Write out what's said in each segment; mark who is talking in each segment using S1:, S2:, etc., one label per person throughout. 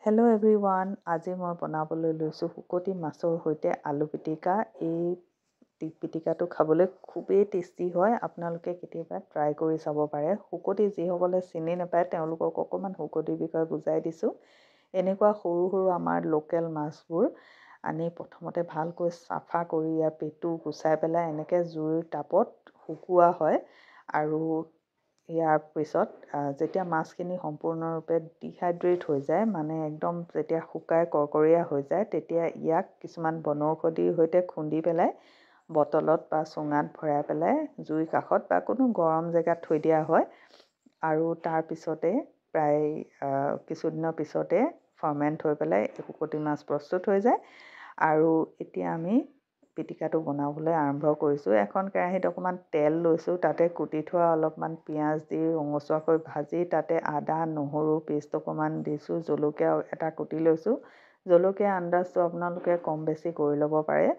S1: Hello' everyone, আজি মই বনাবলৈ লৈছোঁ শুকতি মাছৰ সৈতে আলু পিটিকা। এই পিটিকাটো খাবলৈ খুবেই টেষ্টি হয়। আপোনালোকে কেতিয়াবা ট্ৰাই কৰি চাব পাৰে। শুকতি যিসকলে চিনি নাপায় তেওঁলোকক অকণমান শুকতিৰ বিষয়ে বুজাই দিছোঁ। এনেকুৱা সৰু সৰু আমাৰ লোকেল মাছবোৰ আনি প্ৰথমতে ভালকৈ চাফা কৰি ইয়াৰ পেটু গুচাই পেলাই এনেকৈ জুইৰ তাপত শুকোৱা হয়। আৰু ইয়াৰ পিছত যেতিয়া মাছখিনি সম্পূৰ্ণৰূপে ডিহাইড্ৰেট হৈ যায়, মানে একদম যেতিয়া শুকাই কৰকৰীয়া হৈ যায়, তেতিয়া ইয়াক কিছুমান বনৌষধিৰ সৈতে খুন্দি পেলাই বটলত বা চুঙাত ভৰাই পেলাই জুইৰ কাষত বা কোনো গৰম জেগাত থৈ দিয়া হয়। আৰু তাৰপিছতে প্ৰায় কিছুদিনৰ পিছতে ফাৰ্মেণ্ট হৈ পেলাই শুকতি মাছ প্ৰস্তুত হৈ যায়। আৰু এতিয়া আমি পিটিকাটো বনাবলৈ আৰম্ভ কৰিছোঁ। এখন কেৰাহীত অকণমান তেল লৈছোঁ, তাতে কুটি থোৱা অলপমান পিঁয়াজ দি ৰঙচুৱাকৈ ভাজি তাতে আদা নহৰু পেষ্ট অকণমান দিছোঁ, জলকীয়া এটা কুটি লৈছোঁ। জলকীয়া আন্দাজটো আপোনালোকে কম বেছি কৰি ল'ব পাৰে।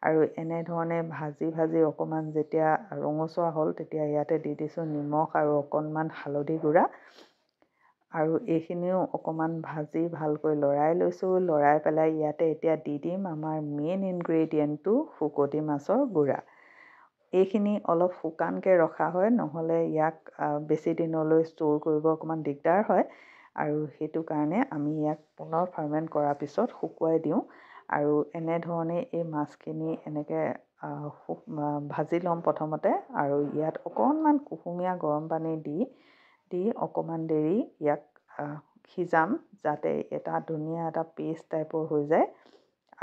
S1: আৰু এনেধৰণে ভাজি ভাজি অকণমান যেতিয়া ৰঙচুৱা হ'ল, তেতিয়া ইয়াতে দি দিছোঁ নিমখ আৰু অকণমান হালধি গুড়া। আৰু এইখিনিও অকণমান ভাজি ভালকৈ লৰাই লৈছোঁ। লৰাই পেলাই ইয়াতে এতিয়া দি দিম আমাৰ মেইন ইনগ্ৰেডিয়েণ্টটো শুকতি মাছৰ গুড়া। এইখিনি অলপ শুকানকৈ ৰখা হয়, নহ'লে ইয়াক বেছি দিনলৈ ষ্ট'ৰ কৰিব অকণমান দিগদাৰ হয়। আৰু সেইটো কাৰণে আমি ইয়াক পুনৰ ফাৰ্মেণ্ট কৰাৰ পিছত শুকুৱাই দিওঁ। আৰু এনেধৰণে এই মাছখিনি এনেকৈ ভাজি ল'ম প্ৰথমতে। আৰু ইয়াত অকণমান কুহুমীয়া গৰম পানী দি অকণমান দেৰি ইয়াক সিজাম, যাতে এটা ধুনীয়া এটা পেষ্ট টাইপৰ হৈ যায়।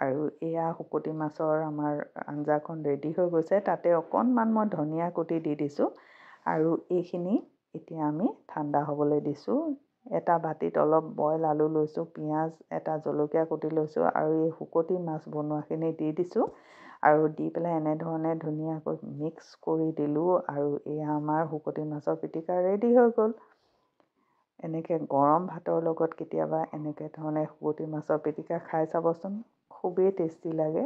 S1: আৰু এয়া শুকতি মাছৰ আমাৰ আঞ্জাখন ৰেডি হৈ গৈছে। তাতে অকণমান মই ধনিয়া কুটি দি দিছোঁ। আৰু এইখিনি এতিয়া আমি ঠাণ্ডা হ'বলৈ দিছোঁ। এটা বাতিত অলপ বইল আলু লৈছোঁ, পিঁয়াজ এটা জলকীয়া কুটি লৈছোঁ আৰু এই শুকতি মাছ বনোৱাখিনি দি দিছোঁ। আৰু দি পেলাই এনেধৰণে ধুনীয়াকৈ মিক্স কৰি দিলোঁ। আৰু এয়া আমাৰ শুকতি মাছৰ পিটিকা ৰেডি হৈ গ'ল। এনেকৈ গৰম ভাতৰ লগত কেতিয়াবা এনেকৈ ধৰণে শুকতি মাছৰ পিটিকা খাই চাবচোন, খুবেই টেষ্টি লাগে।